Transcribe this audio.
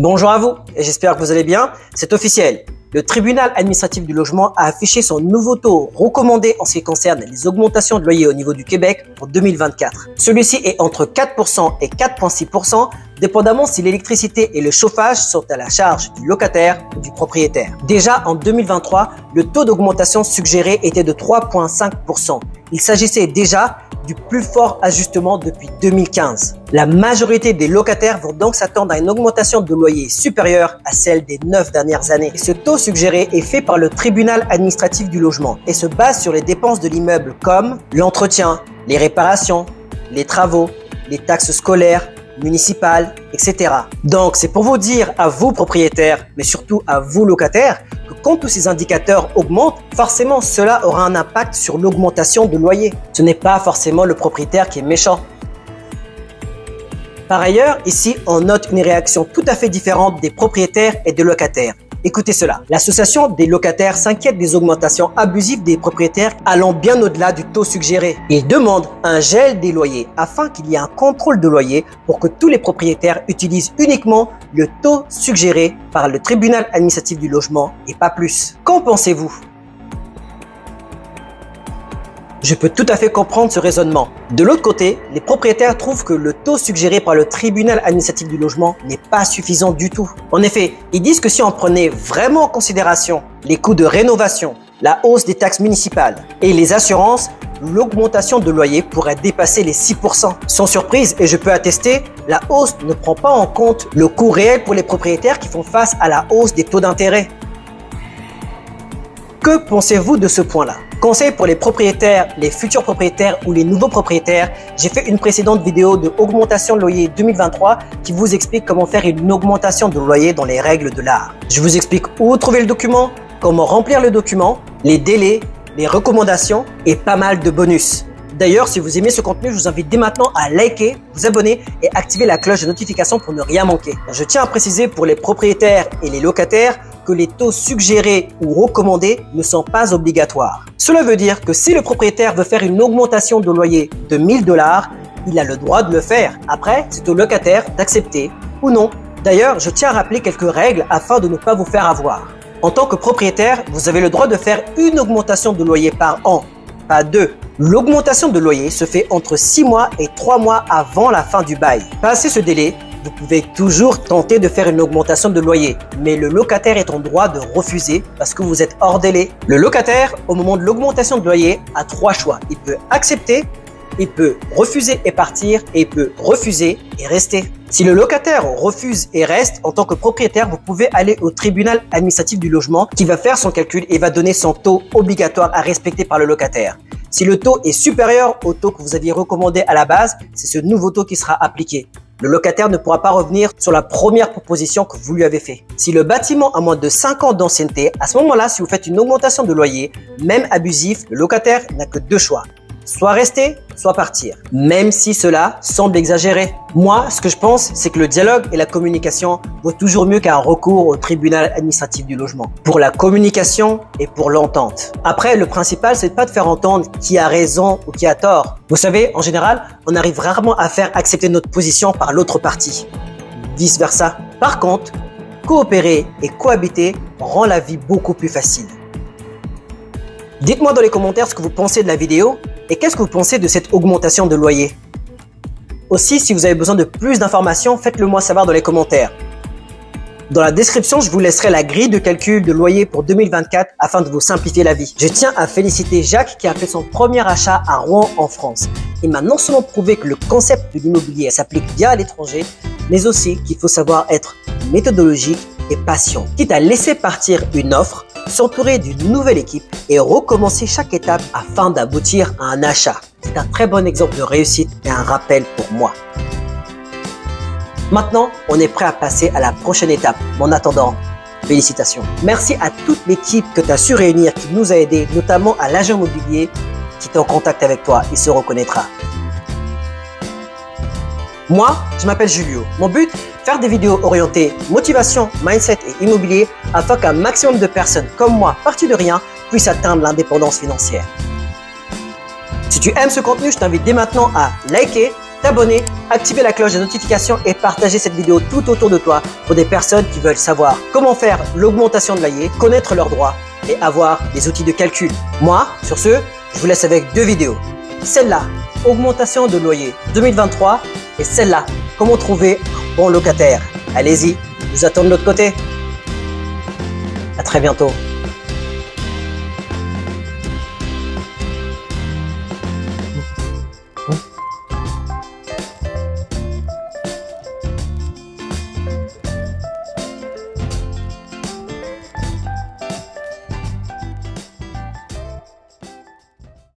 Bonjour à vous et j'espère que vous allez bien. C'est officiel. Le tribunal administratif du logement a affiché son nouveau taux recommandé en ce qui concerne les augmentations de loyer au niveau du Québec pour 2024. Celui-ci est entre 4% et 4,6%, dépendamment si l'électricité et le chauffage sont à la charge du locataire ou du propriétaire. Déjà en 2023, le taux d'augmentation suggéré était de 3,5%. Il s'agissait déjà du plus fort ajustement depuis 2015. La majorité des locataires vont donc s'attendre à une augmentation de loyer supérieure à celle des 9 dernières années. Ce taux suggéré est fait par le tribunal administratif du logement et se base sur les dépenses de l'immeuble comme l'entretien, les réparations, les travaux, les taxes scolaires, municipales, etc. Donc c'est pour vous dire à vous propriétaires, mais surtout à vous locataires, que quand tous ces indicateurs augmentent, forcément cela aura un impact sur l'augmentation de loyer. Ce n'est pas forcément le propriétaire qui est méchant. Par ailleurs, ici on note une réaction tout à fait différente des propriétaires et des locataires. Écoutez cela, l'association des locataires s'inquiète des augmentations abusives des propriétaires allant bien au-delà du taux suggéré. Ils demandent un gel des loyers afin qu'il y ait un contrôle de loyer pour que tous les propriétaires utilisent uniquement le taux suggéré par le tribunal administratif du logement et pas plus. Qu'en pensez-vous ? Je peux tout à fait comprendre ce raisonnement. De l'autre côté, les propriétaires trouvent que le taux suggéré par le tribunal administratif du logement n'est pas suffisant du tout. En effet, ils disent que si on prenait vraiment en considération les coûts de rénovation, la hausse des taxes municipales et les assurances, l'augmentation de loyer pourrait dépasser les 6%. Sans surprise, et je peux attester, la hausse ne prend pas en compte le coût réel pour les propriétaires qui font face à la hausse des taux d'intérêt. Que pensez-vous de ce point-là? Conseil pour les propriétaires, les futurs propriétaires ou les nouveaux propriétaires, j'ai fait une précédente vidéo de augmentation de loyer 2023 qui vous explique comment faire une augmentation de loyer dans les règles de l'art. Je vous explique où trouver le document, comment remplir le document, les délais, les recommandations et pas mal de bonus. D'ailleurs, si vous aimez ce contenu, je vous invite dès maintenant à liker, vous abonner et activer la cloche de notification pour ne rien manquer. Je tiens à préciser pour les propriétaires et les locataires que les taux suggérés ou recommandés ne sont pas obligatoires. Cela veut dire que si le propriétaire veut faire une augmentation de loyer de 1 000 $, il a le droit de le faire. Après, c'est au locataire d'accepter ou non. D'ailleurs, je tiens à rappeler quelques règles afin de ne pas vous faire avoir. En tant que propriétaire, vous avez le droit de faire une augmentation de loyer par an, pas deux. L'augmentation de loyer se fait entre 6 mois et 3 mois avant la fin du bail. Passé ce délai, vous pouvez toujours tenter de faire une augmentation de loyer, mais le locataire est en droit de refuser parce que vous êtes hors délai. Le locataire, au moment de l'augmentation de loyer, a 3 choix. Il peut accepter, il peut refuser et partir et il peut refuser et rester. Si le locataire refuse et reste, en tant que propriétaire, vous pouvez aller au tribunal administratif du logement qui va faire son calcul et va donner son taux obligatoire à respecter par le locataire. Si le taux est supérieur au taux que vous aviez recommandé à la base, c'est ce nouveau taux qui sera appliqué. Le locataire ne pourra pas revenir sur la première proposition que vous lui avez faite. Si le bâtiment a moins de 5 ans d'ancienneté, à ce moment-là, si vous faites une augmentation de loyer, même abusif, le locataire n'a que 2 choix. Soit rester, soit partir. Même si cela semble exagéré. Moi, ce que je pense, c'est que le dialogue et la communication vaut toujours mieux qu'un recours au tribunal administratif du logement. Pour la communication et pour l'entente. Après, le principal, c'est pas de faire entendre qui a raison ou qui a tort. Vous savez, en général, on arrive rarement à faire accepter notre position par l'autre partie. Vice versa. Par contre, coopérer et cohabiter rend la vie beaucoup plus facile. Dites-moi dans les commentaires ce que vous pensez de la vidéo et qu'est-ce que vous pensez de cette augmentation de loyer. Aussi, si vous avez besoin de plus d'informations, faites-le moi savoir dans les commentaires. Dans la description, je vous laisserai la grille de calcul de loyer pour 2024 afin de vous simplifier la vie. Je tiens à féliciter Jacques qui a fait son premier achat à Rouen en France. Il m'a non seulement prouvé que le concept de l'immobilier s'applique bien à l'étranger, mais aussi qu'il faut savoir être méthodologique et patient. Quitte à laisser partir une offre, s'entourer d'une nouvelle équipe et recommencer chaque étape afin d'aboutir à un achat. C'est un très bon exemple de réussite et un rappel pour moi. Maintenant, on est prêt à passer à la prochaine étape. Mais en attendant, félicitations. Merci à toute l'équipe que tu as su réunir qui nous a aidés, notamment à l'agent immobilier qui est en contact avec toi. Il se reconnaîtra. Moi, je m'appelle Julio. Mon but, faire des vidéos orientées motivation, mindset et immobilier afin qu'un maximum de personnes comme moi, parties de rien, puissent atteindre l'indépendance financière. Si tu aimes ce contenu, je t'invite dès maintenant à liker, t'abonner activer la cloche des notifications et partager cette vidéo tout autour de toi pour des personnes qui veulent savoir comment faire l'augmentation de loyer, connaître leurs droits et avoir des outils de calcul. Moi, sur ce, je vous laisse avec 2 vidéos. Celle-là, augmentation de loyer 2023 et celle-là, comment trouver un bon locataire. Allez-y, je vous attends de l'autre côté. À très bientôt.